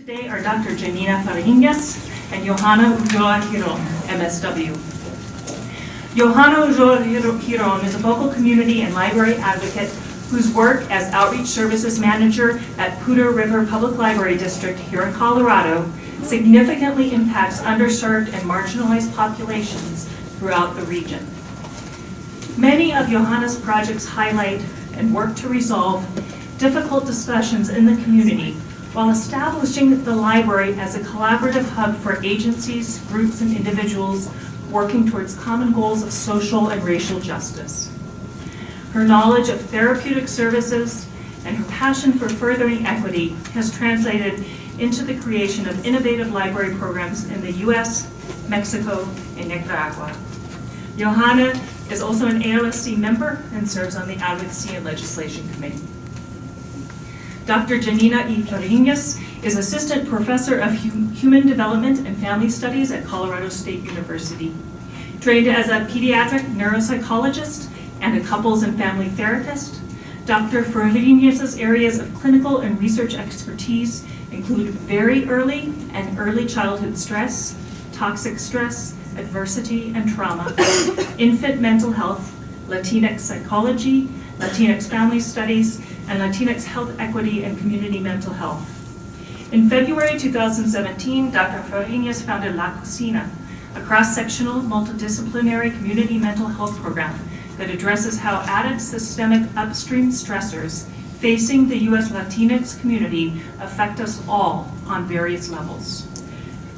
Today are Dr. Janina Fariñas and Johanna Ulloa Girón, MSW. Johanna Ulloa Girón is a vocal community and library advocate whose work as Outreach Services Manager at Poudre River Public Library District here in Colorado significantly impacts underserved and marginalized populations throughout the region. Many of Johanna's projects highlight and work to resolve difficult discussions in the community while establishing the library as a collaborative hub for agencies, groups, and individuals working towards common goals of social and racial justice. Her knowledge of therapeutic services and her passion for furthering equity has translated into the creation of innovative library programs in the US, Mexico, and Nicaragua. Johanna is also an ALSC member and serves on the Advocacy and Legislation Committee. Dr. Janina Fariñas is Assistant Professor of Human Development and Family Studies at Colorado State University. Trained as a pediatric neuropsychologist and a couples and family therapist, Dr. Fariñas' areas of clinical and research expertise include very early and early childhood stress, toxic stress, adversity and trauma, infant mental health, Latinx psychology, Latinx family studies, and Latinx health equity and community mental health. In February 2017, Dr. Fariñas founded La Cocina, a cross-sectional, multidisciplinary community mental health program that addresses how added systemic upstream stressors facing the U.S. Latinx community affect us all on various levels.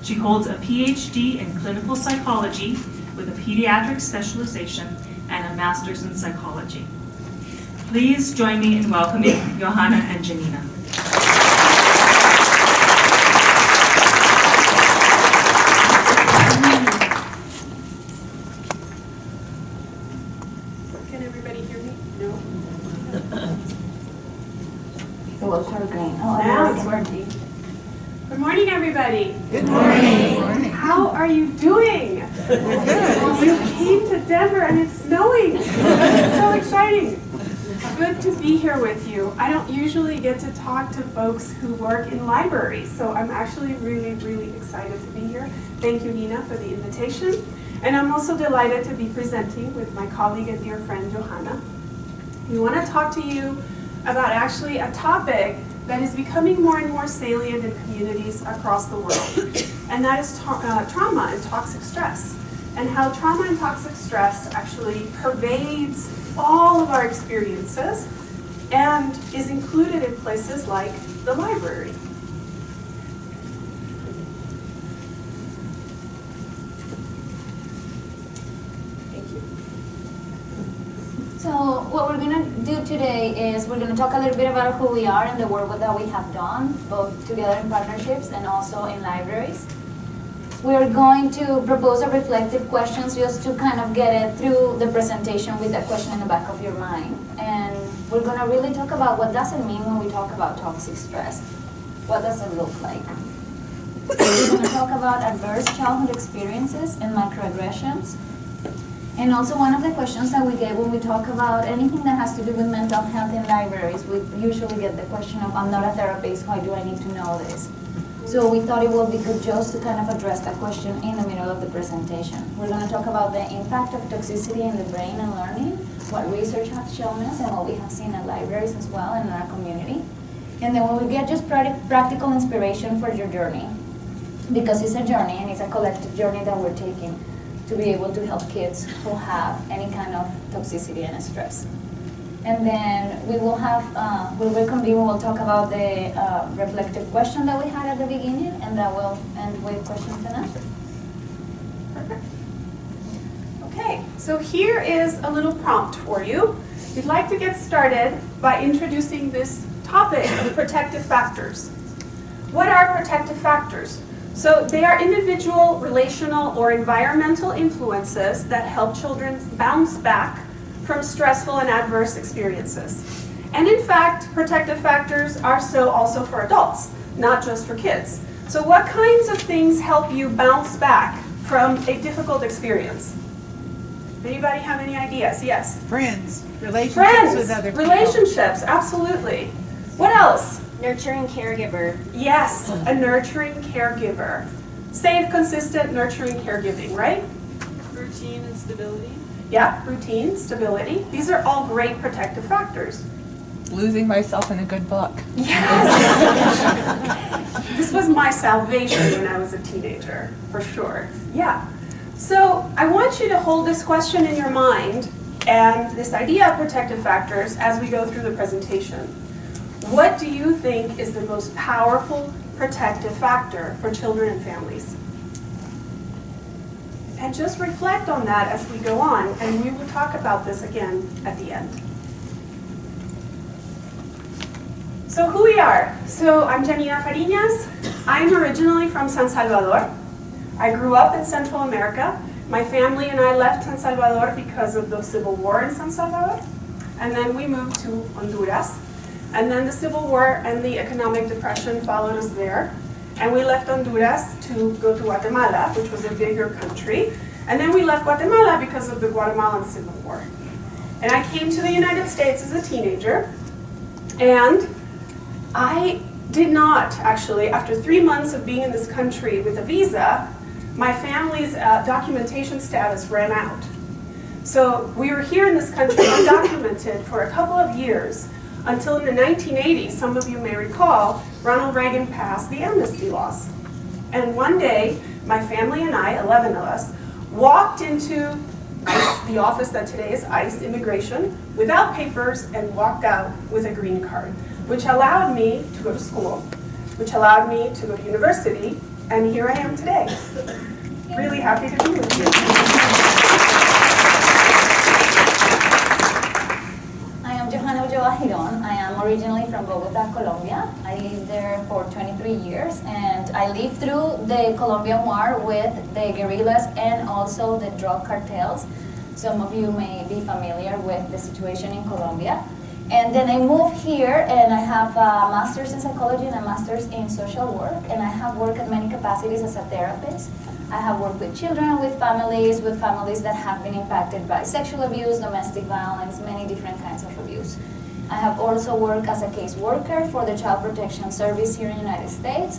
She holds a PhD in clinical psychology with a pediatric specialization and a master's in psychology. Please join me in welcoming Johanna and Janina. Can everybody hear me? No? It was her green. Now it's working. Good morning, everybody. Good morning. How are you doing? You came to Denver and it's snowing. It's so exciting. Good to be here with you. I don't usually get to talk to folks who work in libraries, so I'm actually really excited to be here. Thank you, Nina, for the invitation. And I'm also delighted to be presenting with my colleague and dear friend, Johanna. We want to talk to you about actually a topic that is becoming more and more salient in communities across the world, and that is trauma and toxic stress, and how trauma and toxic stress actually pervades all of our experiences and is included in places like the library. Thank you. So what we're going to do today is we're going to talk a little bit about who we are and the work that we have done, both together in partnerships and also in libraries. We're going to propose a reflective questions just to kind of get it through the presentation with that question in the back of your mind. And we're going to really talk about what does it mean when we talk about toxic stress. What does it look like? We're going to talk about adverse childhood experiences and microaggressions. And also one of the questions that we get when we talk about anything that has to do with mental health in libraries, we usually get the question of, I'm not a therapist, why do I need to know this? So we thought it would be good just to kind of address that question in the middle of the presentation. We're going to talk about the impact of toxicity in the brain and learning, what research has shown us and what we have seen at libraries as well and in our community. And then when we get just practical inspiration for your journey, because it's a journey and it's a collective journey that we're taking to be able to help kids who have any kind of toxicity and stress. And then we will have, we'll reconvene, we'll talk about the reflective question that we had at the beginning, and that will end with questions and answers. Perfect. Okay, so here is a little prompt for you. We'd like to get started by introducing this topic of protective factors. What are protective factors? So they are individual, relational, or environmental influences that help children bounce back from stressful and adverse experiences. And in fact, protective factors are so also for adults, not just for kids. So what kinds of things help you bounce back from a difficult experience? Anybody have any ideas? Yes? Friends, relationships with other people. Relationships, absolutely. What else? Nurturing caregiver. Yes, a nurturing caregiver. Safe, consistent, nurturing caregiving, right? Routine and stability. Yeah, routine, stability. These are all great protective factors. Losing myself in a good book. Yes! This was my salvation when I was a teenager, for sure. Yeah. So I want you to hold this question in your mind and this idea of protective factors as we go through the presentation. What do you think is the most powerful protective factor for children and families? And just reflect on that as we go on, and we will talk about this again at the end. So who we are? So I'm Janina Fariñas. I'm originally from San Salvador. I grew up in Central America. My family and I left San Salvador because of the Civil War in San Salvador. And then we moved to Honduras. And then the Civil War and the economic depression followed us there. And we left Honduras to go to Guatemala, which was a bigger country. And then we left Guatemala because of the Guatemalan Civil War. And I came to the United States as a teenager. And I did not, actually, after 3 months of being in this country with a visa, my family's documentation status ran out. So we were here in this country undocumented for a couple of years until in the 1980s, some of you may recall, Ronald Reagan passed the amnesty laws. And one day, my family and I, 11 of us, walked into ICE, the office that today is ICE Immigration, without papers and walked out with a green card, which allowed me to go to school, which allowed me to go to university, and here I am today. Really happy to be with you. I am Johanna Girón. I am originally from Bogota, Colombia. I lived there for 23 years, and I lived through the Colombian War with the guerrillas and also the drug cartels. Some of you may be familiar with the situation in Colombia. And then I moved here, and I have a master's in psychology and a master's in social work, and I have worked at many capacities as a therapist. I have worked with children, with families that have been impacted by sexual abuse, domestic violence, many different kinds of abuse. I have also worked as a caseworker for the Child Protection Service here in the United States.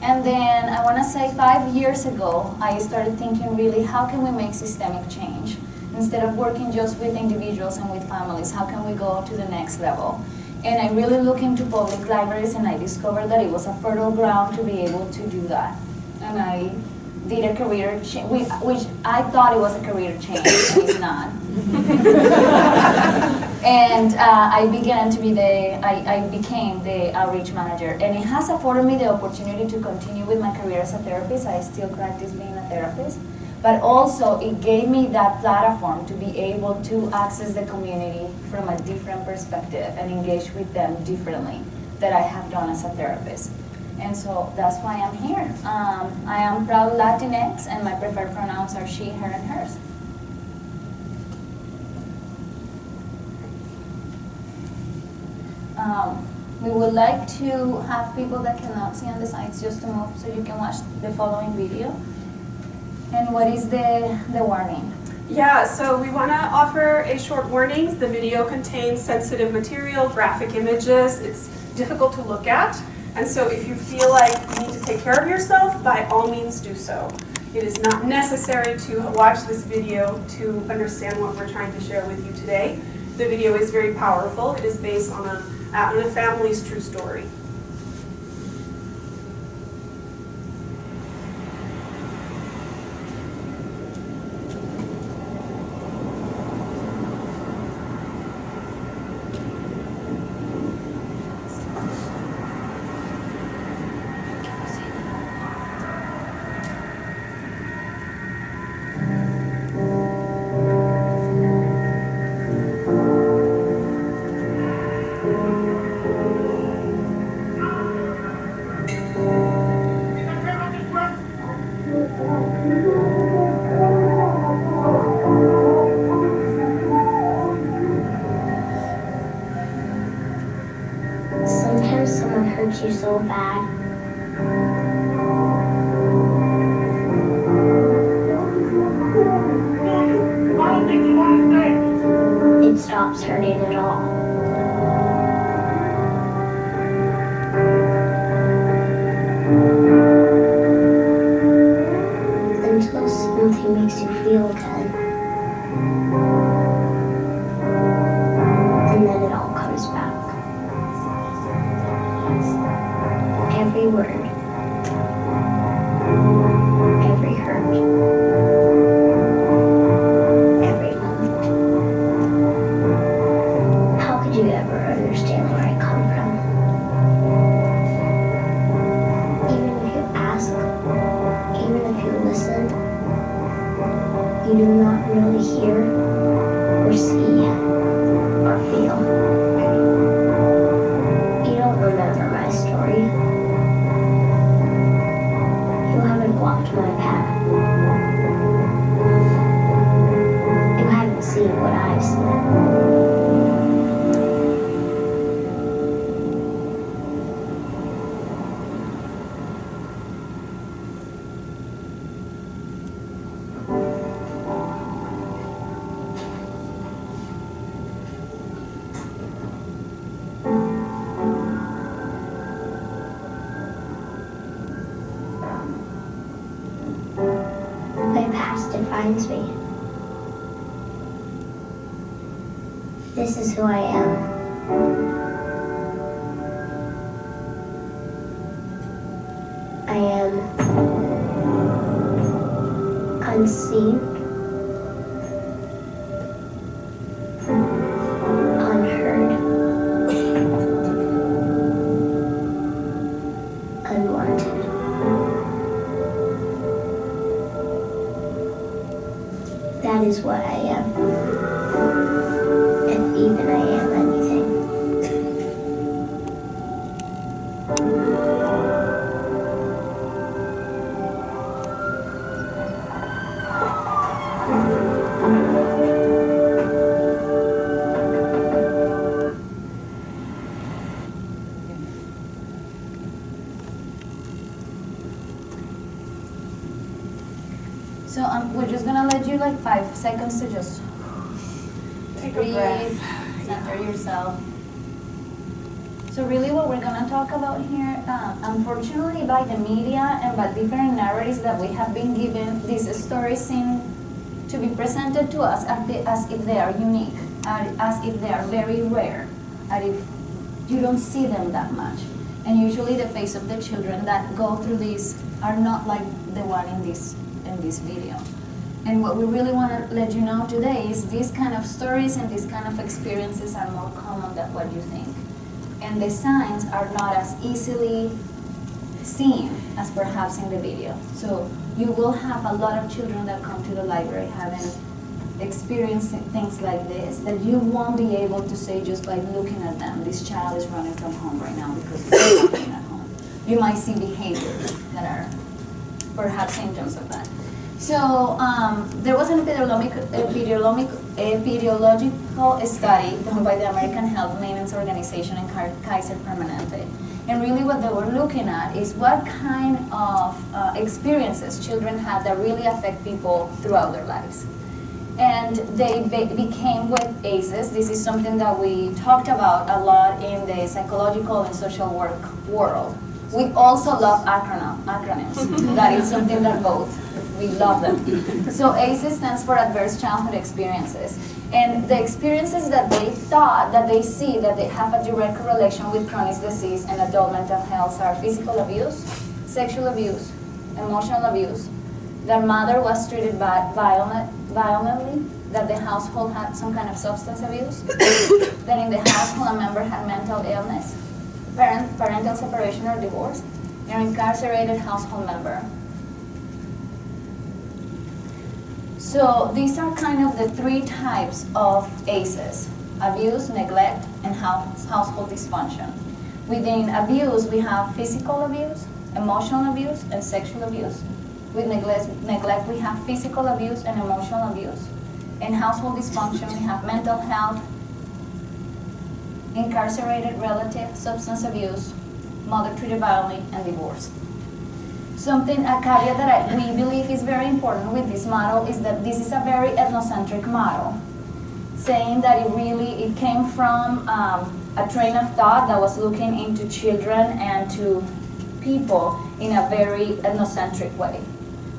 And then I want to say 5 years ago, I started thinking really, how can we make systemic change? Instead of working just with individuals and with families, how can we go to the next level? And I really looked into public libraries, and I discovered that it was a fertile ground to be able to do that. And I did a career change, which I thought it was a career change, and it's not. And I became the outreach manager, and it has afforded me the opportunity to continue with my career as a therapist. I still practice being a therapist. But also, it gave me that platform to be able to access the community from a different perspective and engage with them differently that I have done as a therapist. And so that's why I'm here. I am proud Latinx, and my preferred pronouns are she, her, and hers. We would like to have people that cannot see on the sides just to move so you can watch the following video. And what is the warning? Yeah, so we want to offer a short warning. The video contains sensitive material, graphic images. It's difficult to look at. And so if you feel like you need to take care of yourself, by all means do so. It is not necessary to watch this video to understand what we're trying to share with you today. The video is very powerful. It is based on a family's true story. Sometimes someone hurts you so bad. It stops hurting at all. thoughts, every word, every hurt, every moment. How could you ever understand where I come from? Even if you ask, even if you listen, you do not really hear or see or feel. You don't remember my story. You haven't walked my path. You haven't seen what I've seen. My past defines me. This is who I am. I am unseen, unheard, unwanted. That is what I am. If even I am anything. So we're just gonna let you like 5 seconds to just Take a breathe, breath. center yourself. So really what we're gonna talk about here, unfortunately by the media and by different narratives that we have been given, these stories seem to be presented to us as if they are unique, as if they are very rare, as if you don't see them that much. And usually the face of the children that go through this are not like the one in this video. And what we really want to let you know today is these kind of stories and these kind of experiences are more common than what you think. And the signs are not as easily seen as perhaps in the video. So you will have a lot of children that come to the library having experienced things like this that you won't be able to say just by looking at them, this child is running from home right now because it's running at home. You might see behaviors that are perhaps symptoms of that. So there was an epidemiological study done by the American Health Maintenance Organization and Kaiser Permanente. And really what they were looking at is what kind of experiences children have that really affect people throughout their lives. And they became with ACEs. This is something that we talked about a lot in the psychological and social work world. We also love acronyms. That is something that we love them. So ACEs stands for Adverse Childhood Experiences. And the experiences that they thought, that they see, that they have a direct correlation with chronic disease and adult mental health are physical abuse, sexual abuse, emotional abuse, their mother was treated violently, that the household had some kind of substance abuse, that in the household a member had mental illness, parental separation or divorce, an incarcerated household member. So these are kind of the 3 types of ACEs: abuse, neglect, and household dysfunction. Within abuse, we have physical abuse, emotional abuse, and sexual abuse. With neglect, we have physical abuse and emotional abuse. In household dysfunction, we have mental health, incarcerated relative, substance abuse, mother treated violently, and divorce. A caveat that we believe is very important with this model is that this is a very ethnocentric model, saying that it came from a train of thought that was looking into children and to people in a very ethnocentric way.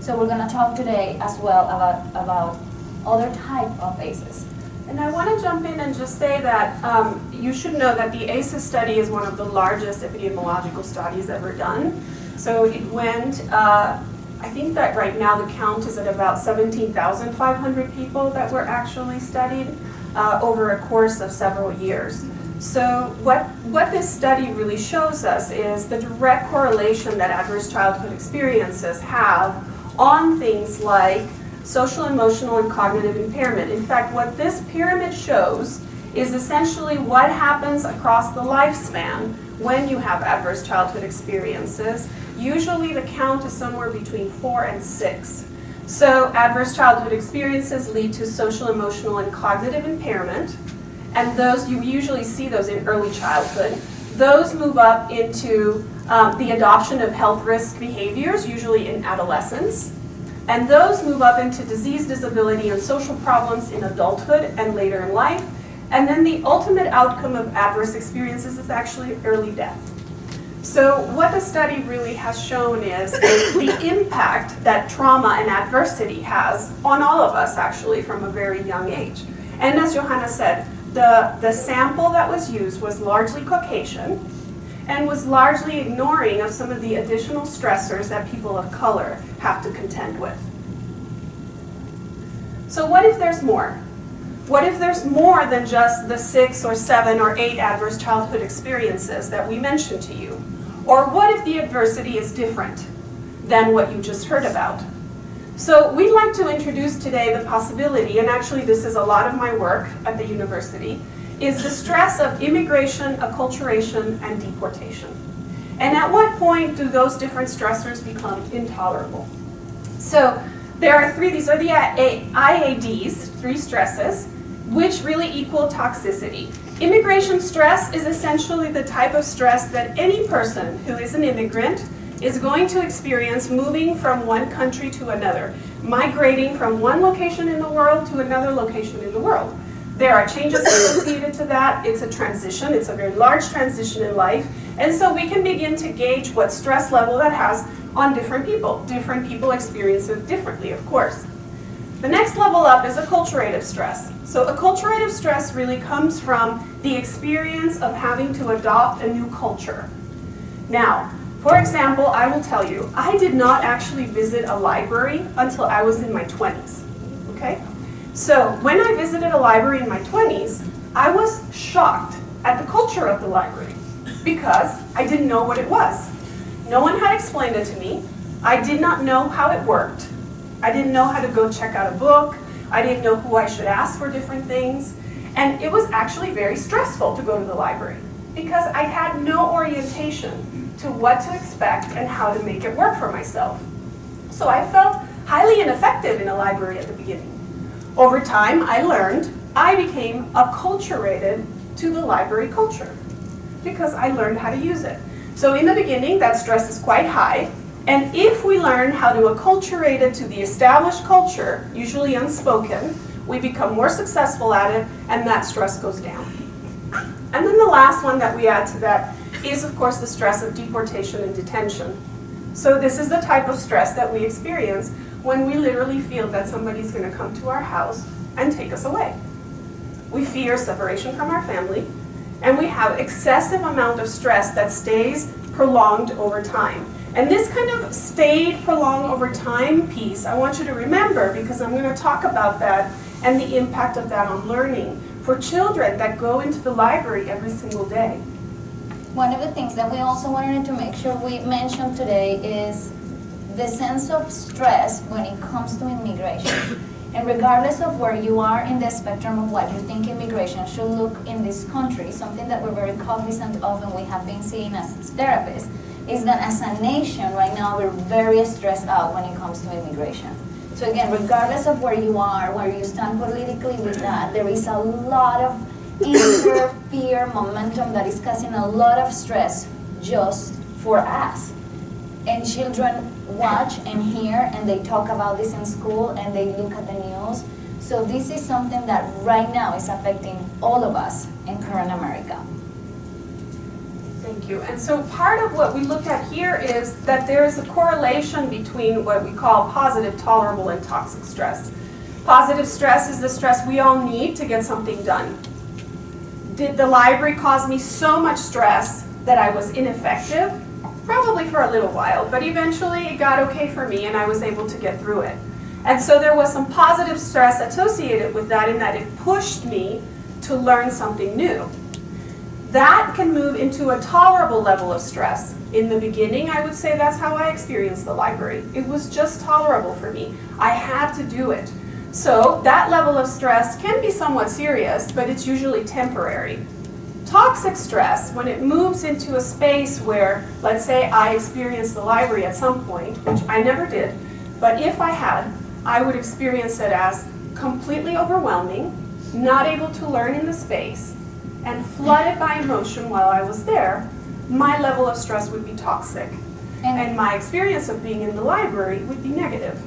So we're going to talk today as well about other type of ACEs. And I want to jump in and just say that you should know that the ACEs study is one of the largest epidemiological studies ever done. So it went, I think that right now the count is at about 17,500 people that were actually studied over a course of several years. So what this study really shows us is the direct correlation that adverse childhood experiences have on things like social, emotional, and cognitive impairment. In fact, what this pyramid shows is essentially what happens across the lifespan when you have adverse childhood experiences. Usually the count is somewhere between 4 and 6. So adverse childhood experiences lead to social, emotional, and cognitive impairment. And those, you usually see those in early childhood. Those move up into the adoption of health risk behaviors, usually in adolescence. And those move up into disease, disability, and social problems in adulthood and later in life. And then the ultimate outcome of adverse experiences is actually early death. So what the study really has shown is the impact that trauma and adversity has on all of us, actually, from a very young age. And as Johanna said, the sample that was used was largely Caucasian and was largely ignoring of some of the additional stressors that people of color have to contend with. So what if there's more? What if there's more than just the 6 or 7 or 8 adverse childhood experiences that we mentioned to you? Or what if the adversity is different than what you just heard about? So we'd like to introduce today the possibility, and actually this is a lot of my work at the university, is the stress of immigration, acculturation, and deportation. And at what point do those different stressors become intolerable? So there are 3, these are the IADs, 3 stresses, which really equal toxicity. Immigration stress is essentially the type of stress that any person who is an immigrant is going to experience moving from one country to another, migrating from one location in the world to another location in the world. There are changes associated to that. It's a transition. It's a very large transition in life. And so we can begin to gauge what stress level that has on different people. Different people experience it differently, of course. The next level up is acculturative stress. So acculturative stress really comes from the experience of having to adopt a new culture. Now, for example, I will tell you, I did not actually visit a library until I was in my 20s, okay? So when I visited a library in my 20s, I was shocked at the culture of the library because I didn't know what it was. No one had explained it to me. I did not know how it worked. I didn't know how to go check out a book. I didn't know who I should ask for different things. And it was actually very stressful to go to the library because I had no orientation to what to expect and how to make it work for myself. So I felt highly ineffective in a library at the beginning. Over time, I became acculturated to the library culture because I learned how to use it. So in the beginning, that stress is quite high. And if we learn how to acculturate it to the established culture, usually unspoken, we become more successful at it, and that stress goes down. And then the last one that we add to that is, of course, the stress of deportation and detention. So this is the type of stress that we experience when we literally feel that somebody's going to come to our house and take us away. We fear separation from our family, and we have excessive amount of stress that stays prolonged over time. And this kind of stayed prolonged over time piece, I want you to remember because I'm going to talk about that and the impact of that on learning for children that go into the library every single day. One of the things that we also wanted to make sure we mention today is the sense of stress when it comes to immigration. And regardless of where you are in the spectrum of what you think immigration should look in this country, something that we're very cognizant of and we have been seeing as therapists, is that as a nation right now we're very stressed out when it comes to immigration. So again, regardless of where you are, where you stand politically with that, there is a lot of fear momentum that is causing a lot of stress just for us. And children watch and hear and they talk about this in school and they look at the news. So this is something that right now is affecting all of us in current America. Thank you. And so part of what we look at here is that there is a correlation between what we call positive, tolerable, and toxic stress. Positive stress is the stress we all need to get something done. Did the library cause me so much stress that I was ineffective? Probably for a little while, but eventually it got okay for me and I was able to get through it. And so there was some positive stress associated with that in that it pushed me to learn something new. That can move into a tolerable level of stress. In the beginning, I would say that's how I experienced the library. It was just tolerable for me. I had to do it. So that level of stress can be somewhat serious, but it's usually temporary. Toxic stress, when it moves into a space where, let's say I experienced the library at some point, which I never did, but if I had, I would experience it as completely overwhelming, not able to learn in the space, and flooded by emotion while I was there. My level of stress would be toxic, and my experience of being in the library would be negative.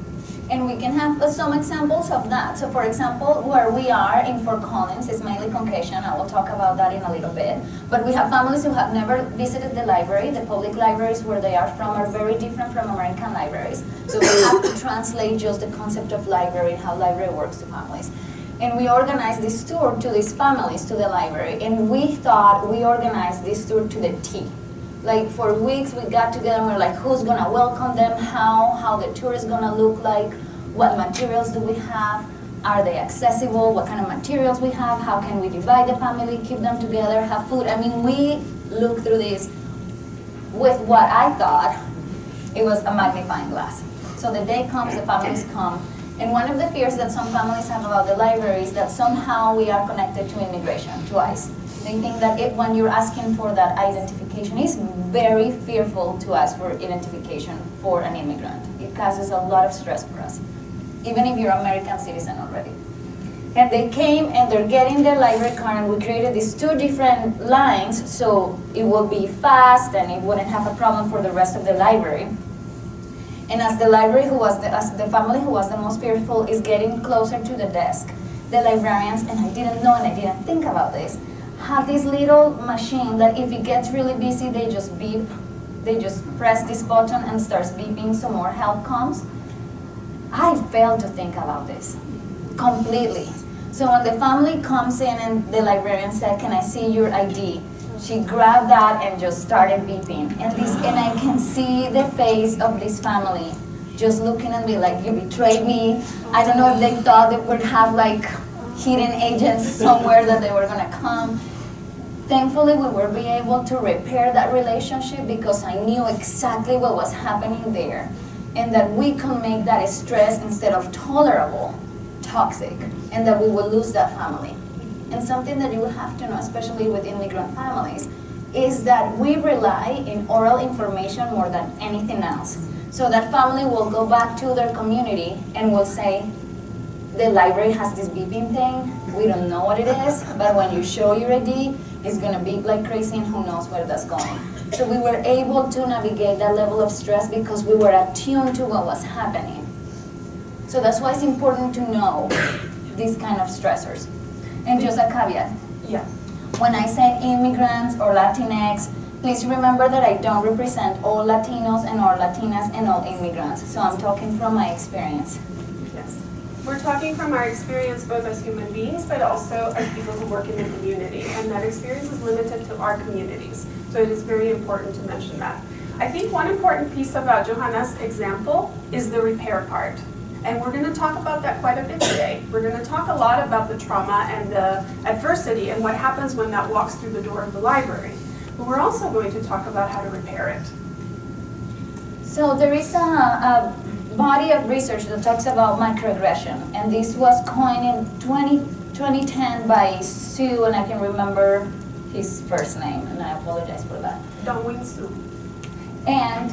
And we can have some examples of that. So for example, where we are in Fort Collins is mainly Caucasian. I will talk about that in a little bit. But we have families who have never visited the library. The public libraries where they are from are very different from American libraries. So we have to translate just the concept of library and how library works to families. And we organized this tour to these families, to the library. And we thought we organized this tour to the T. Like for weeks we got together and we were like, who's gonna welcome them, how the tour is gonna look like, what materials do we have, are they accessible, what kind of materials we have, how can we divide the family, keep them together, have food. I mean, we looked through this with what I thought it was a magnifying glass. So the day comes, the families come, and one of the fears that some families have about the library is that somehow we are connected to immigration, to ICE. They think that when you're asking for that identification, it's very fearful to ask for identification for an immigrant. It causes a lot of stress for us, even if you're an American citizen already. And they came and they're getting their library card, and we created these two different lines so it will be fast and it wouldn't have a problem for the rest of the library. And as the library as the family who was the most fearful is getting closer to the desk, the librarians, and I didn't know and I didn't think about this, have this little machine that if it gets really busy, they just beep. They just press this button and starts beeping so more help comes. I failed to think about this completely. So when the family comes in and the librarian said, can I see your ID? She grabbed that and just started beeping. And I can see the face of this family just looking at me like, you betrayed me. I don't know if they thought they would have like hidden agents somewhere that they were gonna come. Thankfully, we were being able to repair that relationship because I knew exactly what was happening there, and that we could make that stress instead of tolerable, toxic, and that we would lose that family. And something that you will have to know, especially with immigrant families, is that we rely in oral information more than anything else. So that family will go back to their community and will say, the library has this beeping thing, we don't know what it is, but when you show your ID, it's gonna beep like crazy and who knows where that's going. So we were able to navigate that level of stress because we were attuned to what was happening. So that's why it's important to know these kind of stressors. And just a caveat. Yeah. When I say immigrants or Latinx, please remember that I don't represent all Latinos and all Latinas and all immigrants. So I'm talking from my experience. Yes. We're talking from our experience both as human beings, but also as people who work in the community. And that experience is limited to our communities. So it is very important to mention that. I think one important piece about Johanna's example is the repair part. And we're going to talk about that quite a bit today. We're going to talk a lot about the trauma and the adversity and what happens when that walks through the door of the library. But we're also going to talk about how to repair it. So there is a body of research that talks about microaggression, and this was coined in 2010 by Sue, and I can remember his first name, and I apologize for that. Dongwing Sue. And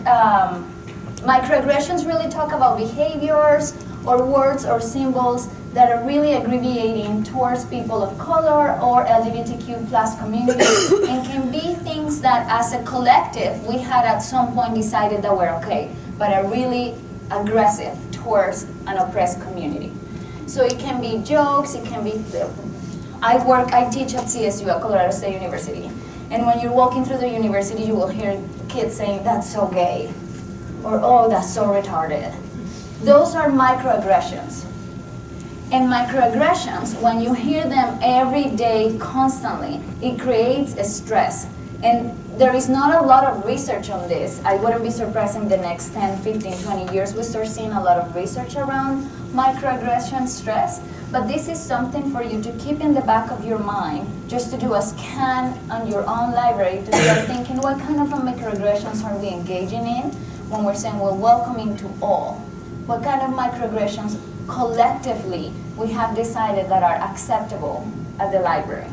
microaggressions really talk about behaviors or words or symbols that are really aggravating towards people of color or LGBTQ plus communities, and can be things that as a collective we had at some point decided that were okay, but are really aggressive towards an oppressed community. So it can be jokes, it can be, I teach at CSU, at Colorado State University, and when you're walking through the university you will hear kids saying, that's so gay, or oh, that's so retarded. Those are microaggressions. And microaggressions, when you hear them every day, constantly, it creates a stress. And there is not a lot of research on this. I wouldn't be surprised in the next 10, 15, 20 years we start seeing a lot of research around microaggression stress. But this is something for you to keep in the back of your mind, just to do a scan on your own library to start thinking, what kind of microaggressions are we engaging in when we're saying we're welcoming to all? What kind of microaggressions collectively we have decided that are acceptable at the library?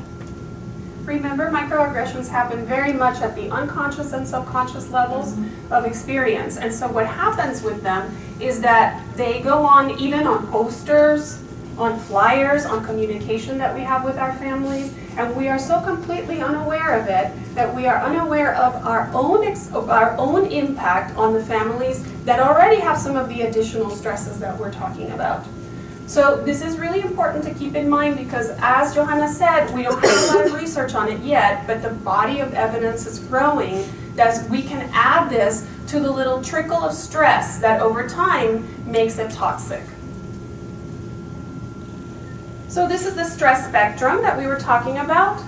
Remember, microaggressions happen very much at the unconscious and subconscious levels of experience. And so what happens with them is that they go on even on posters, on flyers, on communication that we have with our families, and we are so completely unaware of it that we are unaware of our own impact on the families that already have some of the additional stresses that we're talking about. So this is really important to keep in mind because, as Johanna said, we don't have a lot of research on it yet, but the body of evidence is growing that we can add this to the little trickle of stress that over time makes it toxic. So this is the stress spectrum that we were talking about.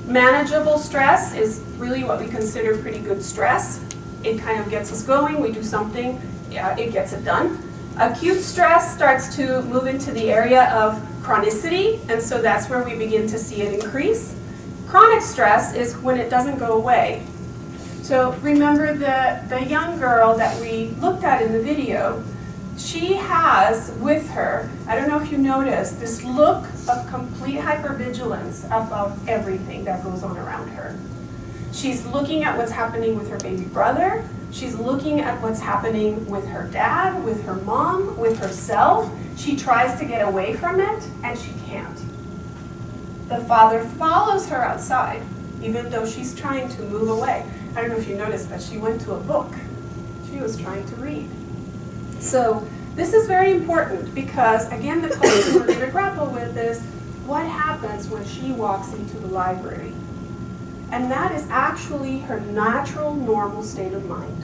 Manageable stress is really what we consider pretty good stress. It kind of gets us going, we do something, it gets it done. Acute stress starts to move into the area of chronicity, and so that's where we begin to see it increase. Chronic stress is when it doesn't go away. So remember the young girl that we looked at in the video. She has with her, I don't know if you noticed, this look of complete hypervigilance about everything that goes on around her. She's looking at what's happening with her baby brother. She's looking at what's happening with her dad, with her mom, with herself. She tries to get away from it, and she can't. The father follows her outside, even though she's trying to move away. I don't know if you noticed, but she went to a book. She was trying to read. So this is very important because, again, the question we're going to grapple with is, what happens when she walks into the library? And that is actually her natural, normal state of mind.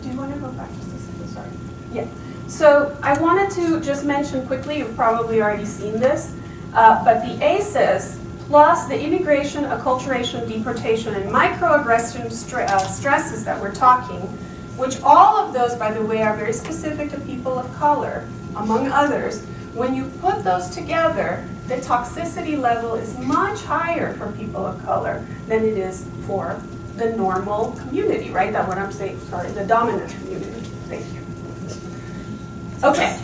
Do you want to go back just a second? Sorry. Yeah. So I wanted to just mention quickly, you've probably already seen this, but the ACEs plus the immigration, acculturation, deportation, and microaggression stresses that we're talking, which all of those, by the way, are very specific to people of color, among others. When you put those together, the toxicity level is much higher for people of color than it is for the normal community, right? That's what I'm saying, sorry, the dominant community. Thank you. Okay,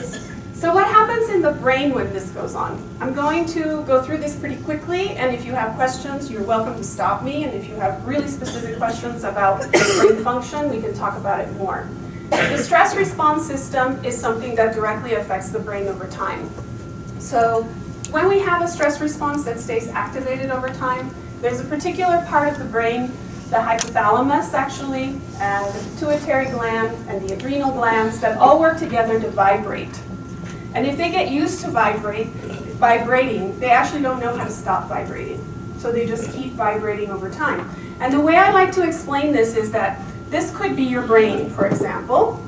so what happens in the brain when this goes on? I'm going to go through this pretty quickly, and if you have questions, you're welcome to stop me, and if you have really specific questions about brain function, we can talk about it more. The stress response system is something that directly affects the brain over time. So when we have a stress response that stays activated over time, there's a particular part of the brain, the hypothalamus actually, and the pituitary gland, and the adrenal glands that all work together to vibrate. And if they get used to vibrating, they actually don't know how to stop vibrating. So they just keep vibrating over time. And the way I like to explain this is that this could be your brain, for example.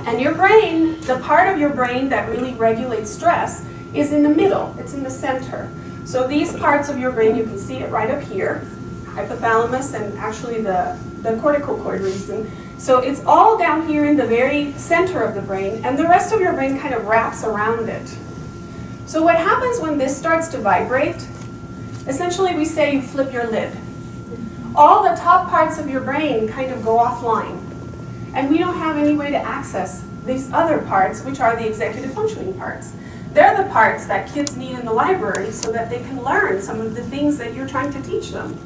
And your brain, the part of your brain that really regulates stress, is in the middle. It's in the center. So these parts of your brain, you can see it right up here, hypothalamus and actually the cortical cord region. So it's all down here in the very center of the brain, and the rest of your brain kind of wraps around it. So what happens when this starts to vibrate? Essentially, we say you flip your lid. All the top parts of your brain kind of go offline, and we don't have any way to access these other parts, which are the executive functioning parts. They're the parts that kids need in the library so that they can learn some of the things that you're trying to teach them.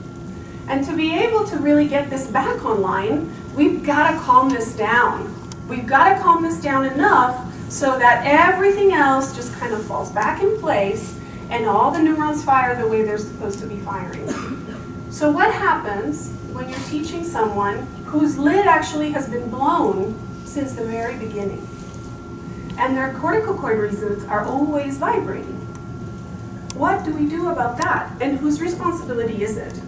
And to be able to really get this back online, we've got to calm this down. We've got to calm this down enough so that everything else just kind of falls back in place and all the neurons fire the way they're supposed to be firing. So what happens when you're teaching someone whose lid actually has been blown since the very beginning? And their cortical cord regions are always vibrating. What do we do about that? And whose responsibility is it?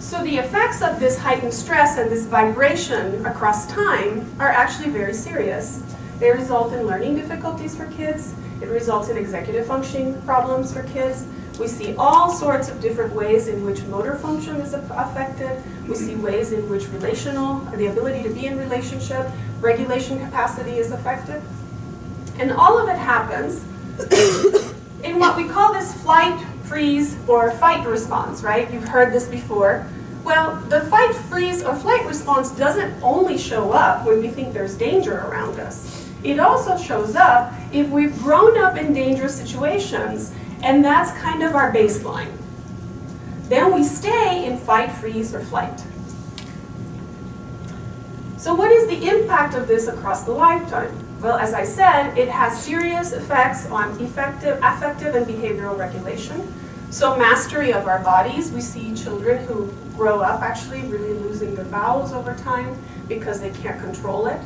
So the effects of this heightened stress and this vibration across time are actually very serious. They result in learning difficulties for kids. It results in executive functioning problems for kids. We see all sorts of different ways in which motor function is affected. We see ways in which the ability to be in relationship, regulation capacity is affected. And all of it happens in what we call this flight, freeze, or fight response, right? You've heard this before. Well, the fight, freeze, or flight response doesn't only show up when we think there's danger around us. It also shows up if we've grown up in dangerous situations, and that's kind of our baseline. Then we stay in fight, freeze, or flight. So what is the impact of this across the lifetime? Well, as I said, it has serious effects on affective and behavioral regulation. So mastery of our bodies. We see children who grow up actually really losing their bowels over time because they can't control it.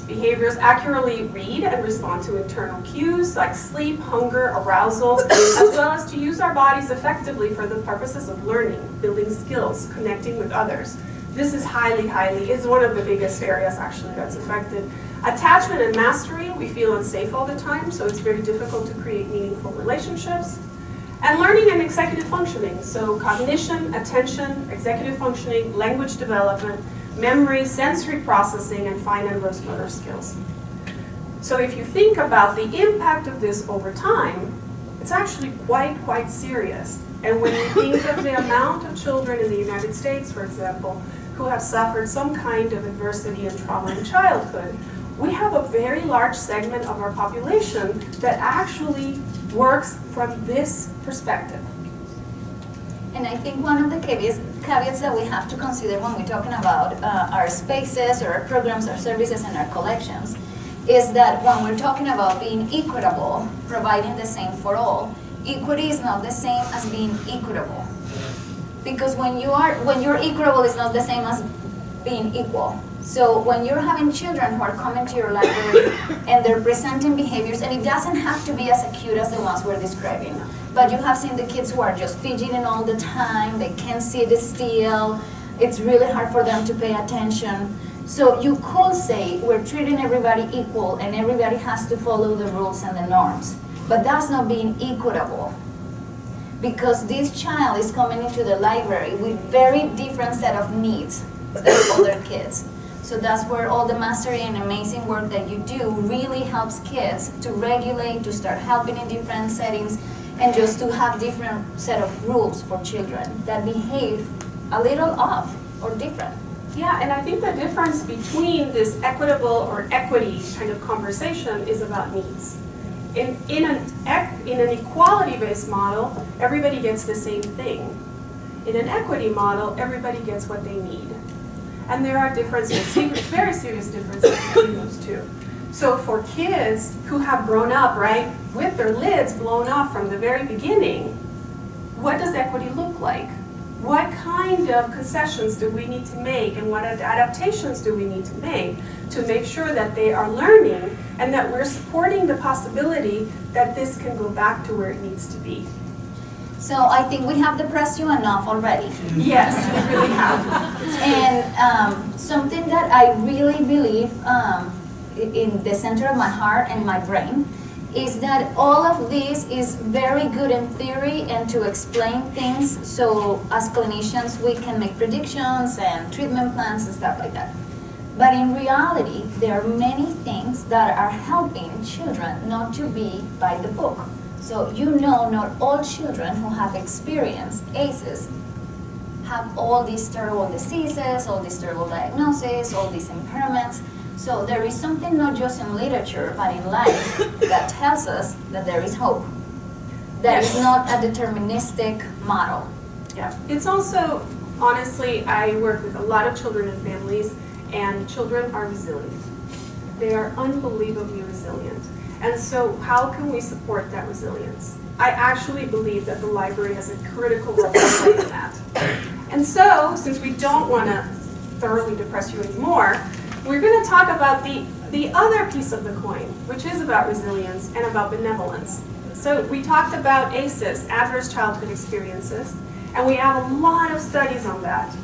Behaviors accurately read and respond to internal cues like sleep, hunger, arousal, as well as to use our bodies effectively for the purposes of learning, building skills, connecting with others. This is is one of the biggest areas actually that's affected. Attachment and mastery, we feel unsafe all the time, so it's very difficult to create meaningful relationships. And learning and executive functioning, so cognition, attention, executive functioning, language development, memory, sensory processing, and fine and gross motor skills. So if you think about the impact of this over time, it's actually quite serious. And when you think of the amount of children in the United States, for example, who have suffered some kind of adversity and trauma in childhood, we have a very large segment of our population that actually works from this perspective. And I think one of the caveats that we have to consider when we're talking about our spaces, or our programs, our services, and our collections, is that when we're talking about being equitable, providing the same for all, equity is not the same as being equitable. Because when you're equitable, it's not the same as being equal. So when you're having children who are coming to your library and they're presenting behaviors, and it doesn't have to be as acute as the ones we're describing, but you have seen the kids who are just fidgeting all the time, they can't sit still, it's really hard for them to pay attention. So you could say we're treating everybody equal and everybody has to follow the rules and the norms. But that's not being equitable. Because this child is coming into the library with very different set of needs than other kids. So that's where all the mastery and amazing work that you do really helps kids to regulate, to start helping in different settings, and just to have different set of rules for children that behave a little off or different. Yeah, and I think the difference between this equitable or equity kind of conversation is about needs. In an equality-based model, everybody gets the same thing. In an equity model, everybody gets what they need. And there are differences, very serious differences between those two. So for kids who have grown up, right, with their lids blown off from the very beginning, what does equity look like? What kind of concessions do we need to make, and what adaptations do we need to make sure that they are learning and that we're supporting the possibility that this can go back to where it needs to be? So I think we have depressed you enough already. Yes, we really have. And something that I really believe in the center of my heart and my brain is that all of this is very good in theory and to explain things, so as clinicians we can make predictions and treatment plans and stuff like that. But in reality, there are many things that are helping children not to be by the book. So you know, not all children who have experienced ACEs have all these terrible diseases, all these terrible diagnoses, all these impairments. So there is something not just in literature, but in life that tells us that there is hope. That is not a deterministic model. Yeah, it's also, honestly, I work with a lot of children and families, and children are resilient. They are unbelievably resilient. And so how can we support that resilience? I actually believe that the library has a critical role to play in that. And so, since we don't want to thoroughly depress you anymore, we're going to talk about the other piece of the coin, which is about resilience and about benevolence. So we talked about ACEs, adverse childhood experiences, and we have a lot of studies on that.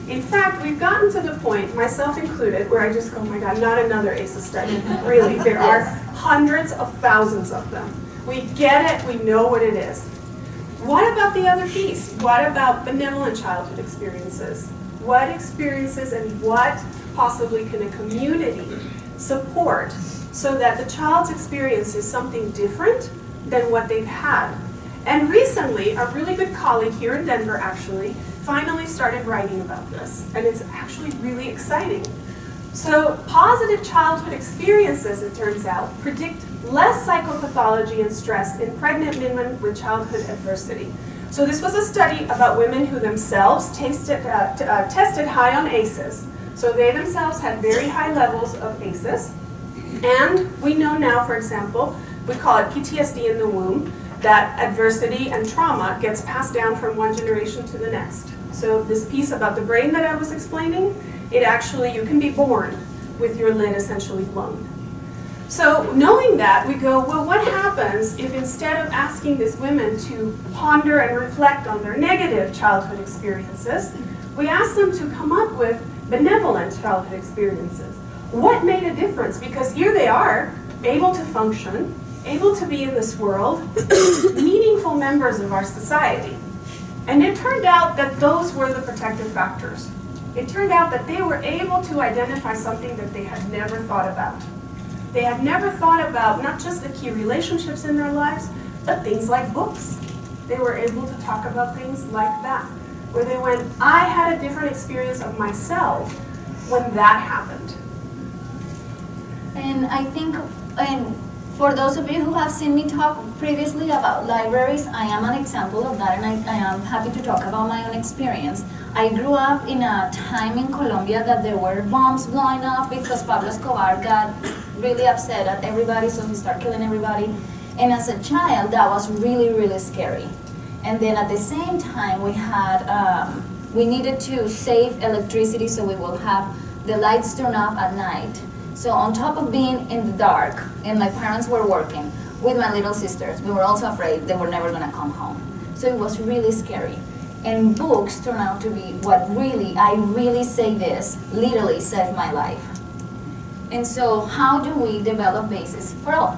In fact, we've gotten to the point, myself included, where I just go, oh my God, not another ACEs study. Really, there are hundreds of thousands of them. We get it, we know what it is. What about the other piece? What about benevolent childhood experiences? What experiences and what possibly can a community support so that the child's experience is something different than what they've had? And recently, a really good colleague here in Denver actually finally started writing about this, and it's actually really exciting. So positive childhood experiences, it turns out, predict less psychopathology and stress in pregnant women with childhood adversity. So this was a study about women who themselves tested high on ACEs. So they themselves had very high levels of ACEs. And we know now, for example, we call it PTSD in the womb, that adversity and trauma gets passed down from one generation to the next. So this piece about the brain that I was explaining, it actually, you can be born with your lid essentially blown. So knowing that, we go, well, what happens if instead of asking these women to ponder and reflect on their negative childhood experiences, we ask them to come up with benevolent childhood experiences? What made a difference? Because here they are, able to function, able to be in this world, meaningful members of our society. And it turned out that those were the protective factors. It turned out that they were able to identify something that they had never thought about. They had never thought about not just the key relationships in their lives, but things like books. They were able to talk about things like that, where they went, I had a different experience of myself when that happened. And I think, and for those of you who have seen me talk previously about libraries, I am an example of that, and I am happy to talk about my own experience. I grew up in a time in Colombia that there were bombs blowing up because Pablo Escobar got really upset at everybody, so he started killing everybody. And as a child, that was really, really scary. And then at the same time, we had, we needed to save electricity so we will have the lights turned off at night. So on top of being in the dark, and my parents were working with my little sisters, we were also afraid they were never gonna come home. So it was really scary. And books turned out to be what really, I really say this, literally saved my life. And so how do we develop bases for all?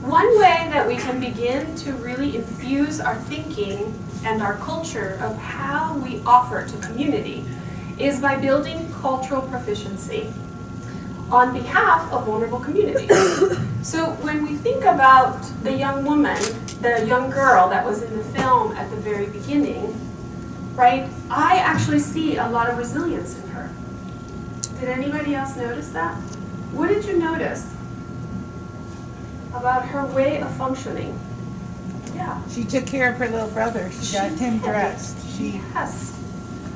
One way that we can begin to really infuse our thinking and our culture of how we offer to community is by building cultural proficiency on behalf of vulnerable communities. So when we think about the young woman, the young girl that was in the film at the very beginning, right, I actually see a lot of resilience in her. Did anybody else notice that? What did you notice about her way of functioning? Yeah. She took care of her little brother. She got him dressed. Yes.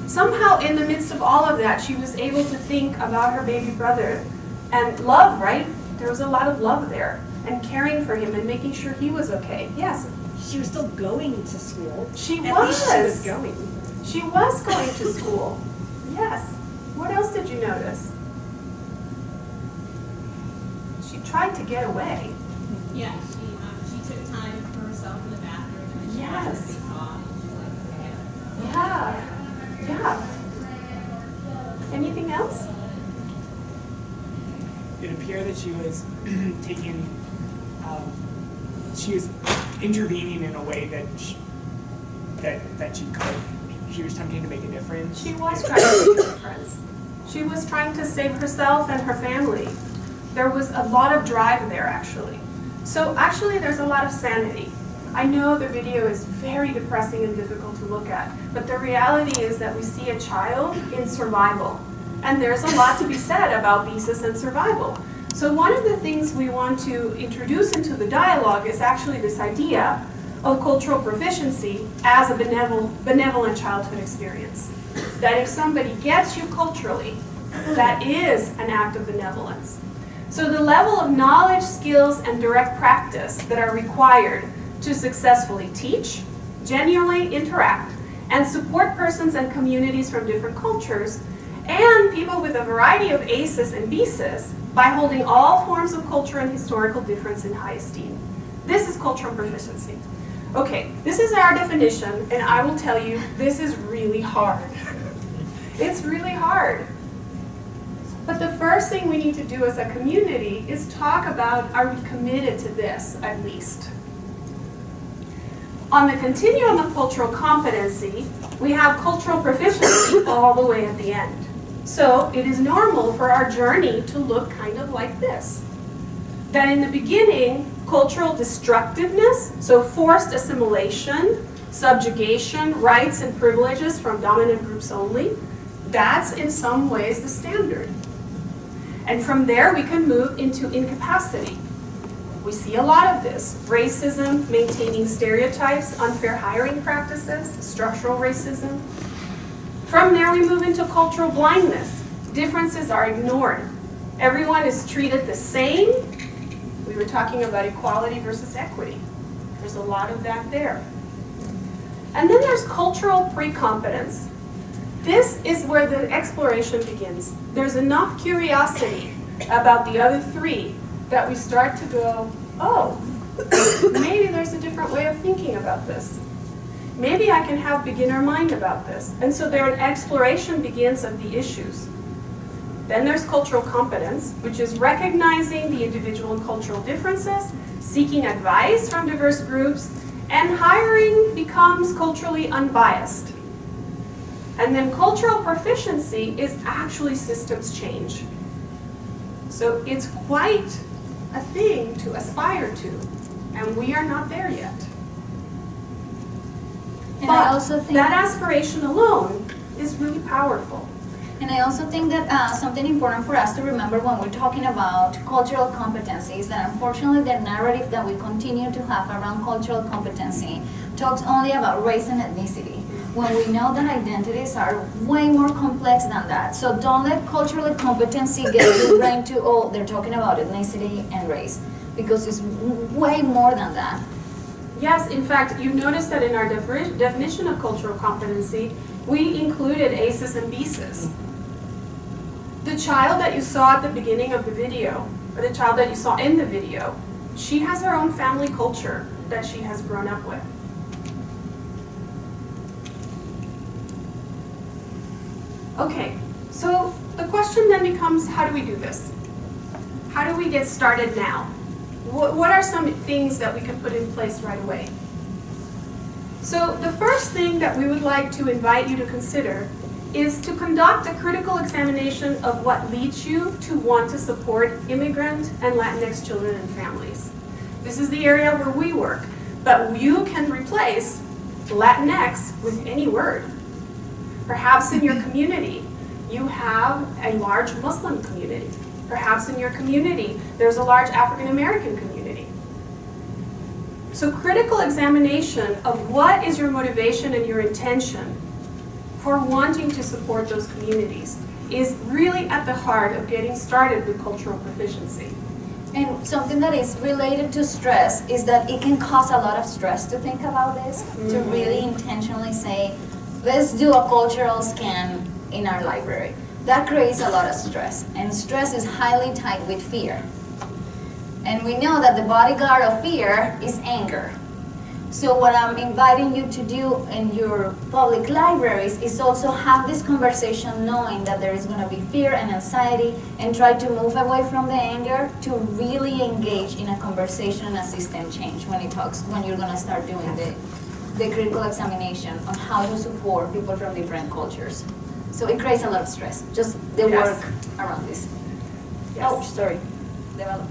Somehow in the midst of all of that, she was able to think about her baby brother and love, right? There was a lot of love there and caring for him and making sure he was okay. Yes. She was still going to school. She At was. least she was going. She was going to school. Yes. What else did you notice? She tried to get away. Yeah, she took time for herself in the bathroom and she Yes. washed her face off. Yeah. Yeah. Anything else? It appeared that she was taking, she was intervening in a way that she could. She was attempting to make a difference. She was trying to make a difference. She was trying to save herself and her family. There was a lot of drive there, actually. So actually, there's a lot of sanity. I know the video is very depressing and difficult to look at, but the reality is that we see a child in survival. And there's a lot to be said about BESIS and survival. So one of the things we want to introduce into the dialogue is actually this idea of cultural proficiency as a benevolent childhood experience. That if somebody gets you culturally, that is an act of benevolence. So the level of knowledge, skills, and direct practice that are required to successfully teach, genuinely interact, and support persons and communities from different cultures, and people with a variety of ACEs and BESIS by holding all forms of culture and historical difference in high esteem. This is cultural proficiency. Okay, this is our definition, and I will tell you, this is really hard. It's really hard. But the first thing we need to do as a community is talk about, are we committed to this, at least? On the continuum of cultural competency, we have cultural proficiency all the way at the end. So it is normal for our journey to look kind of like this. That in the beginning, cultural destructiveness, so forced assimilation, subjugation, rights and privileges from dominant groups only, that's in some ways the standard. And from there we can move into incapacity. We see a lot of this. Racism, maintaining stereotypes, unfair hiring practices, structural racism. From there we move into cultural blindness. Differences are ignored. Everyone is treated the same. We were talking about equality versus equity. There's a lot of that there. And then there's cultural precompetence. This is where the exploration begins. There's enough curiosity about the other three that we start to go, oh, maybe there's a different way of thinking about this. Maybe I can have beginner mind about this. And so there an exploration begins of the issues. Then there's cultural competence, which is recognizing the individual and cultural differences, seeking advice from diverse groups, and hiring becomes culturally unbiased. And then cultural proficiency is actually systems change. So it's quite a thing to aspire to, and we are not there yet. And but I also think that aspiration alone is really powerful. And I also think that something important for us to remember when we're talking about cultural competency is that unfortunately the narrative that we continue to have around cultural competency talks only about race and ethnicity, when we know that identities are way more complex than that. So don't let cultural competency get your brain to, oh, they're talking about ethnicity and race, because it's way more than that. Yes, in fact, you notice that in our definition of cultural competency, we included ACEs and BCEs. The child that you saw at the beginning of the video, or the child that you saw in the video, she has her own family culture that she has grown up with. Okay, so the question then becomes, how do we do this? How do we get started now? What are some things that we can put in place right away? So the first thing that we would like to invite you to consider is to conduct a critical examination of what leads you to want to support immigrant and Latinx children and families. This is the area where we work, but you can replace Latinx with any word. Perhaps in your community, you have a large Muslim community. Perhaps in your community, there's a large African American community. So critical examination of what is your motivation and your intention for wanting to support those communities is really at the heart of getting started with cultural proficiency. And something that is related to stress is that it can cause a lot of stress to think about this, to really intentionally say, let's do a cultural scan in our library. That creates a lot of stress, and stress is highly tied with fear. And we know that the bodyguard of fear is anger. So what I'm inviting you to do in your public libraries is also have this conversation knowing that there is going to be fear and anxiety, and try to move away from the anger to really engage in a conversation and a system change when you're going to start doing the critical examination on how to support people from different cultures. So it creates a lot of stress, just the work around this. Yes. Oh, sorry. Develop.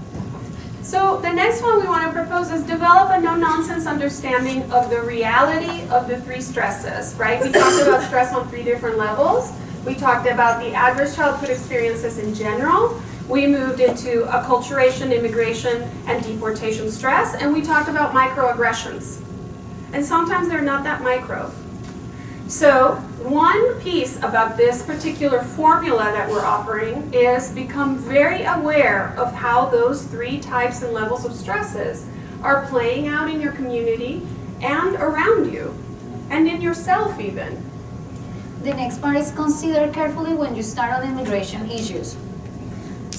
So the next one we want to propose is develop a no-nonsense understanding of the reality of the three stresses, right? We talked about stress on 3 different levels. We talked about the adverse childhood experiences in general. We moved into acculturation, immigration, and deportation stress, and we talked about microaggressions. And sometimes they're not that micro. So one piece about this particular formula that we're offering is become very aware of how those 3 types and levels of stresses are playing out in your community and around you, and in yourself even. The next part is consider carefully when you start on immigration issues.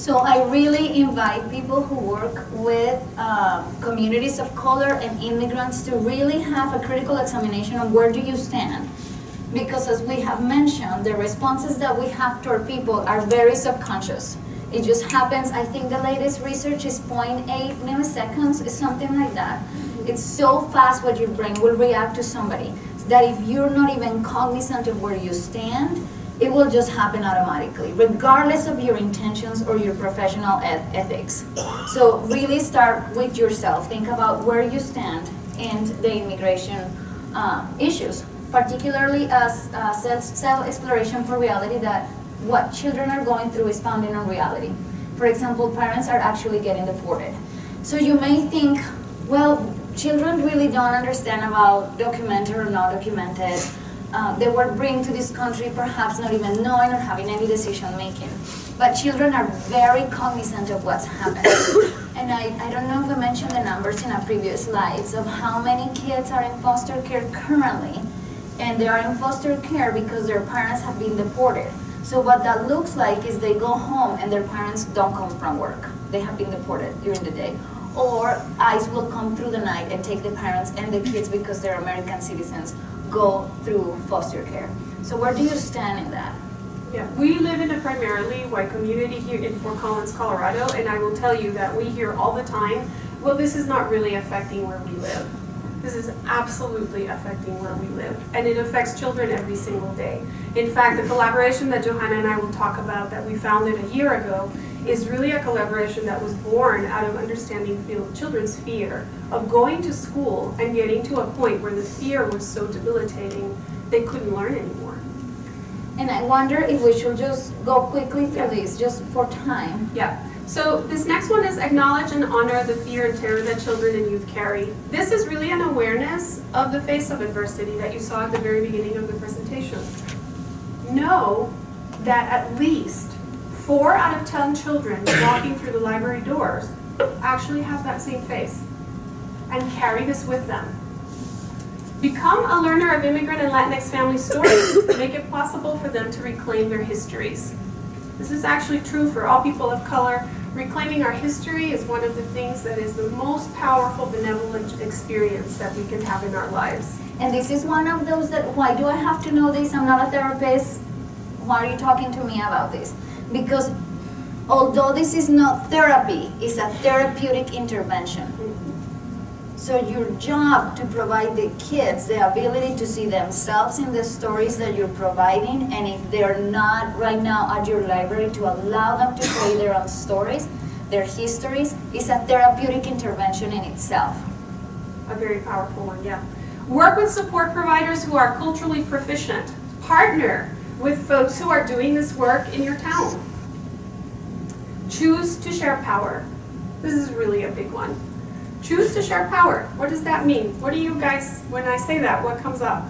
So I really invite people who work with communities of color and immigrants to really have a critical examination on where do you stand. Because as we have mentioned, the responses that we have toward people are very subconscious. It just happens. I think the latest research is 0.8 milliseconds, is something like that. It's so fast what your brain will react to somebody that if you're not even cognizant of where you stand, it will just happen automatically, regardless of your intentions or your professional ethics. So really start with yourself. Think about where you stand in the immigration issues, particularly as self-exploration for reality, that what children are going through is founded on reality. For example, parents are actually getting deported. So you may think, well, children really don't understand about documented or not documented. They were brought to this country perhaps not even knowing or having any decision making. But children are very cognizant of what's happening. And I don't know if I mentioned the numbers in our previous slides of how many kids are in foster care currently. And they are in foster care because their parents have been deported. So what that looks like is they go home and their parents don't come from work. They have been deported during the day. Or ICE will come through the night and take the parents and the kids because they're American citizens, go through foster care. So where do you stand in that? Yeah, we live in a primarily white community here in Fort Collins, Colorado, and I will tell you that we hear all the time, well, this is not really affecting where we live. This is absolutely affecting where we live, and it affects children every single day. In fact, the collaboration that Johanna and I will talk about that we founded a year ago is really a collaboration that was born out of understanding children's fear of going to school and getting to a point where the fear was so debilitating they couldn't learn anymore. And I wonder if we should just go quickly through these, just for time. Yeah. So this next one is acknowledge and honor the fear and terror that children and youth carry. This is really an awareness of the face of adversity that you saw at the very beginning of the presentation. Know that at least 4 out of 10 children walking through the library doors actually have that same face and carry this with them. Become a learner of immigrant and Latinx family stories. Make it possible for them to reclaim their histories. This is actually true for all people of color. Reclaiming our history is one of the things that is the most powerful benevolent experience that we can have in our lives. And this is one of those that, why do I have to know this? I'm not a therapist. Why are you talking to me about this? Because although this is not therapy, it's a therapeutic intervention. So your job to provide the kids the ability to see themselves in the stories that you're providing, and if they're not right now at your library, to allow them to create their own stories, their histories, is a therapeutic intervention in itself. A very powerful one, yeah. Work with support providers who are culturally proficient. Partner with folks who are doing this work in your town. Choose to share power. This is really a big one. Choose to share power. What does that mean? What do you guys, when I say that, what comes up?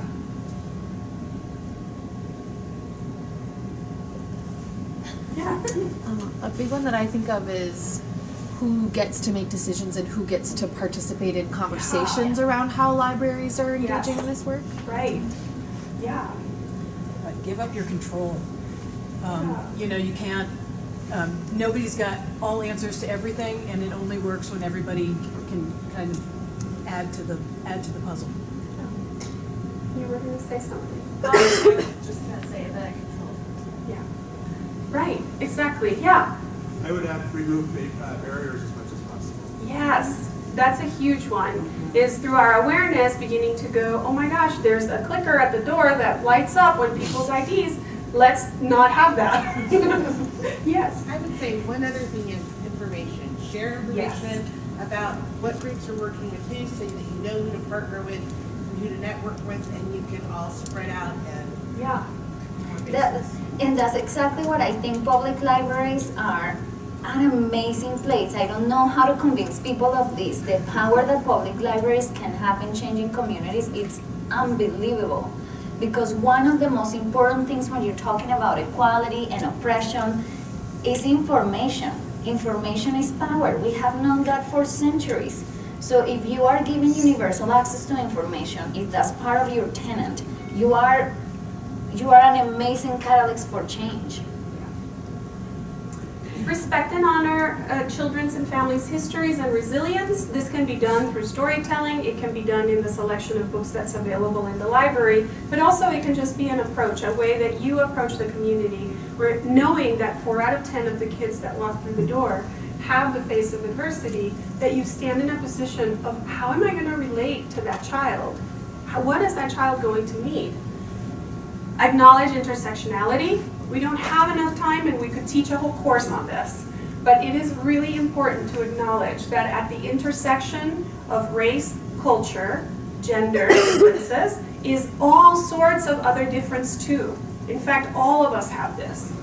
Yeah. A big one that I think of is who gets to make decisions and who gets to participate in conversations around how libraries are engaging in this work. Right. Yeah. Give up your control. You know, you can't, nobody's got all answers to everything, and it only works when everybody can kind of add to the puzzle. You were going to say something. I was just going to say that I control. Yeah. Right. Exactly. Yeah. I would have to remove barriers as much as possible. Yes. That's a huge one. Is through our awareness beginning to go, oh my gosh, there's a clicker at the door that lights up when people's IDs. Let's not have that. Yes. I would say one other thing is information. Share information about what groups are working with who, so that you know who to partner with, who to network with, and you can all spread out and And that's exactly what I think public libraries are. An amazing place. I don't know how to convince people of this. The power that public libraries can have in changing communities, it's unbelievable. Because one of the most important things when you're talking about equality and oppression is information. Information is power. We have known that for centuries. So if you are giving universal access to information, if that's part of your tenet, you are an amazing catalyst for change. Respect and honor children's and families' histories and resilience. This can be done through storytelling. It can be done in the selection of books that's available in the library, but also it can just be an approach, a way that you approach the community, where knowing that 4 out of 10 of the kids that walk through the door have the face of adversity, that you stand in a position of how am I going to relate to that child? What is that child going to need? Acknowledge intersectionality. We don't have enough time and we could teach a whole course on this, but it is really important to acknowledge that at the intersection of race, culture, gender differences is all sorts of other difference too. In fact, all of us have this.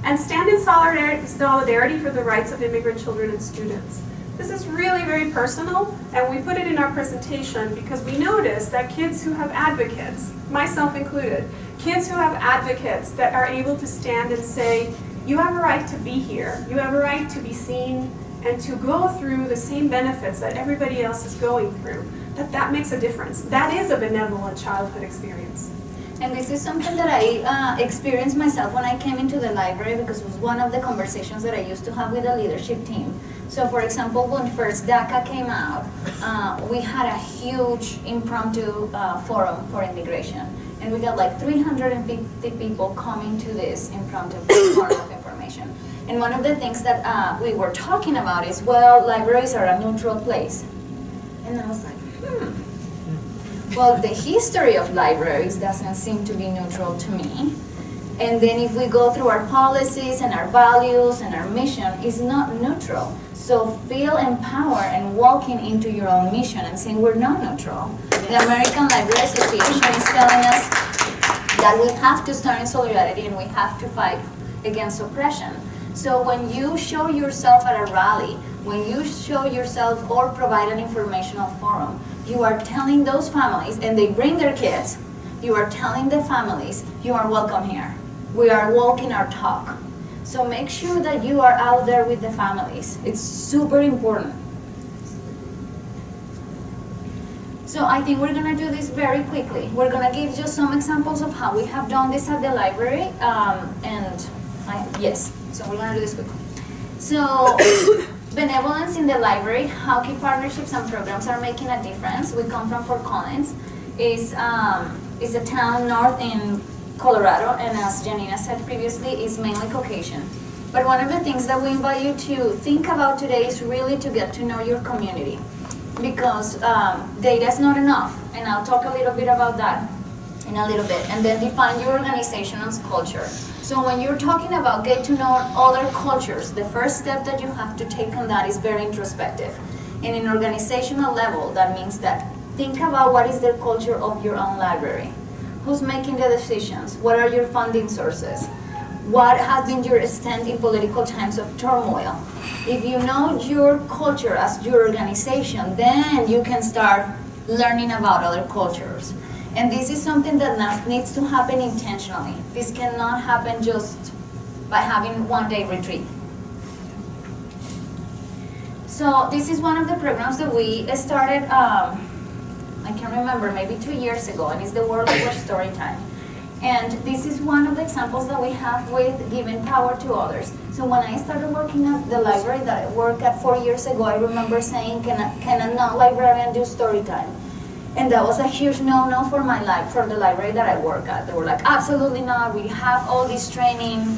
And stand in solidarity for the rights of immigrant children and students. This is really very personal, and we put it in our presentation because we noticed that kids who have advocates, myself included, kids who have advocates that are able to stand and say, you have a right to be here, you have a right to be seen, and to go through the same benefits that everybody else is going through, that makes a difference. That is a benevolent childhood experience. And this is something that I experienced myself when I came into the library, because it was one of the conversations that I used to have with the leadership team. So for example, when first DACA came out, we had a huge impromptu forum for immigration. And we got like 350 people coming to this impromptu forum of information. And one of the things that we were talking about is, well, libraries are a neutral place. And I was like, well, the history of libraries doesn't seem to be neutral to me. And then if we go through our policies and our values and our mission, it's not neutral. So feel empowered and walking into your own mission and saying we're not neutral. The American Library Association is telling us that we have to stand in solidarity and we have to fight against oppression. So when you show yourself at a rally, when you show yourself or provide an informational forum, you are telling those families, and they bring their kids, you are telling the families, you are welcome here. We are walking our talk. So make sure that you are out there with the families. It's super important. So I think we're going to do this very quickly. We're going to give just some examples of how we have done this at the library. Yes, so we're going to do this quickly. So benevolence in the library, how key partnerships and programs are making a difference. We come from Fort Collins. Is a town north in Colorado, and as Janina said previously, is mainly Caucasian. But one of the things that we invite you to think about today is really to get to know your community, because data is not enough, and I'll talk a little bit about that in a little bit, and then define your organization's culture. So when you're talking about get to know other cultures, the first step that you have to take on that is very introspective. And in organizational level, that means that think about what is the culture of your own library. Who's making the decisions? What are your funding sources? What has been your stand in political times of turmoil? If you know your culture as your organization, then you can start learning about other cultures. And this is something that needs to happen intentionally. This cannot happen just by having one-day retreat. So this is one of the programs that we started, I can remember, maybe 2 years ago, and it's the World Language Storytime. And this is one of the examples that we have with giving power to others. So when I started working at the library that I worked at 4 years ago, I remember saying, can a non-librarian do story time? And that was a huge no-no for for the library that I work at. They were like, absolutely not, we have all this training.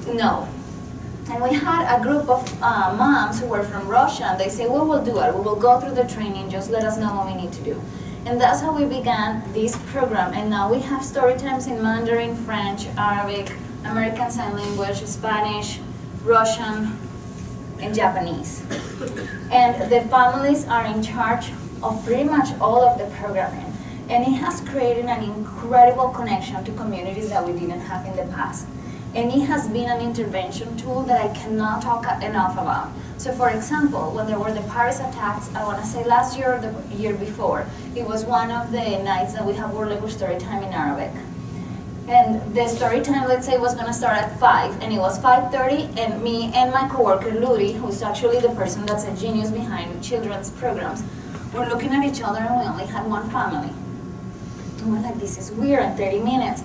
No. And we had a group of moms who were from Russia, and they say, we will do it, we will go through the training, just let us know what we need to do. And that's how we began this program, and now we have story times in Mandarin, French, Arabic, American Sign Language, Spanish, Russian, and Japanese. And the families are in charge of pretty much all of the programming. And it has created an incredible connection to communities that we didn't have in the past. And it has been an intervention tool that I cannot talk enough about. So for example, when there were the Paris attacks, I want to say last year or the year before, it was one of the nights that we have World Language Story Time in Arabic. And the story time, let's say, was going to start at 5, and it was 5:30, and me and my coworker, Ludi, who's actually the person that's a genius behind children's programs, were looking at each other, and we only had one family. And we're like, this is weird, in 30 minutes.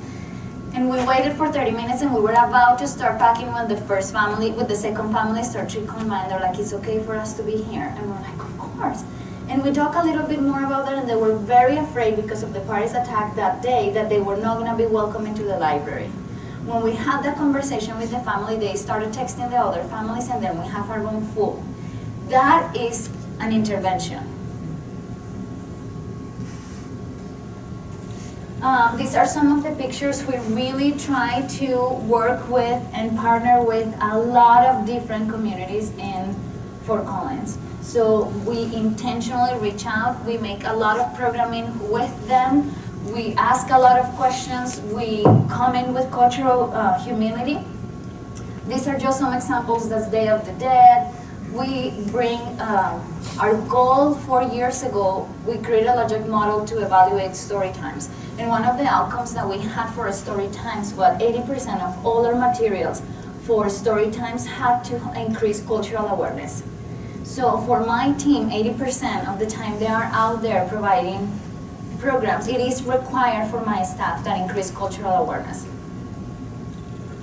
And we waited for 30 minutes and we were about to start packing when the first family, with the second family started trickling by, and they're like, it's okay for us to be here. And we're like, of course. And we talked a little bit more about that, and they were very afraid because of the party's attack that day that they were not gonna be welcome into the library. When we had that conversation with the family, they started texting the other families, and then we have our room full. That is an intervention. These are some of the pictures. We really try to work with and partner with a lot of different communities in Fort Collins. So we intentionally reach out, we make a lot of programming with them, we ask a lot of questions, we come in with cultural humility. These are just some examples. That's Day of the Dead. We bring, our goal 4 years ago, we created a logic model to evaluate story times. And one of the outcomes that we had for story times was 80% of all our materials for story times had to increase cultural awareness. So for my team, 80% of the time they are out there providing programs. It is required for my staff that increase cultural awareness.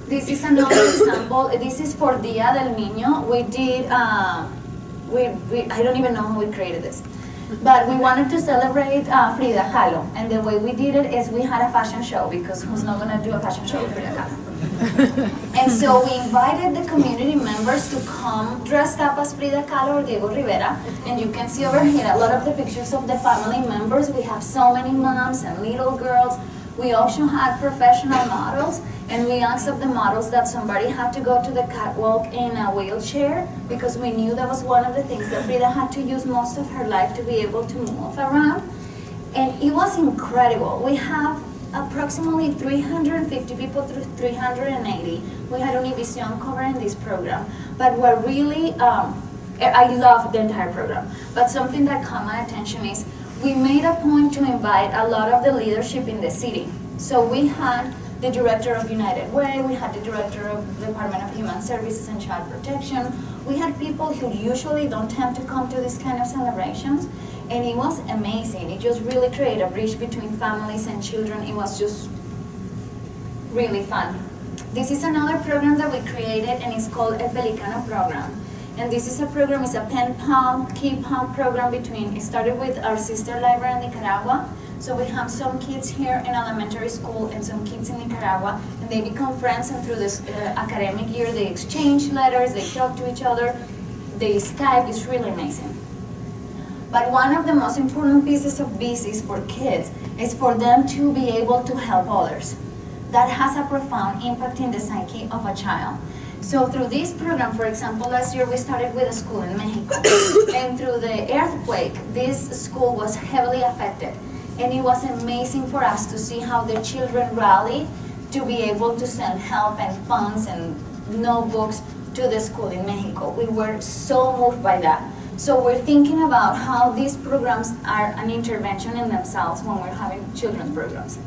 This is another example. This is for Dia del Niño. We did, I don't even know how we created this. But we wanted to celebrate Frida Kahlo, and the way we did it is we had a fashion show, because who's not going to do a fashion show with Frida Kahlo? And so we invited the community members to come dressed up as Frida Kahlo or Diego Rivera, and you can see over here a lot of the pictures of the family members. We have so many moms and little girls. We also had professional models, and we asked of the models that somebody had to go to the catwalk in a wheelchair, because we knew that was one of the things that Frida had to use most of her life to be able to move around. And it was incredible. We have approximately 350 people through 380. We had Univision covering this program, but we're really, I love the entire program, but something that caught my attention is we made a point to invite a lot of the leadership in the city. So we had the director of United Way, we had the director of the Department of Human Services and Child Protection. We had people who usually don't tend to come to these kind of celebrations, and it was amazing. It just really created a bridge between families and children. It was just really fun. This is another program that we created, and it's called El Pelicano program. And this is a program, it's a pen pal, key pal program between, it started with our sister library in Nicaragua. So we have some kids here in elementary school and some kids in Nicaragua, and they become friends, and through this academic year they exchange letters, they talk to each other, they Skype. It's really amazing. But one of the most important pieces of business for kids is for them to be able to help others. That has a profound impact in the psyche of a child. So through this program, for example, last year we started with a school in Mexico, and through the earthquake, this school was heavily affected. And it was amazing for us to see how the children rallied to be able to send help and funds and notebooks to the school in Mexico. We were so moved by that. So we're thinking about how these programs are an intervention in themselves when we're having children's programs.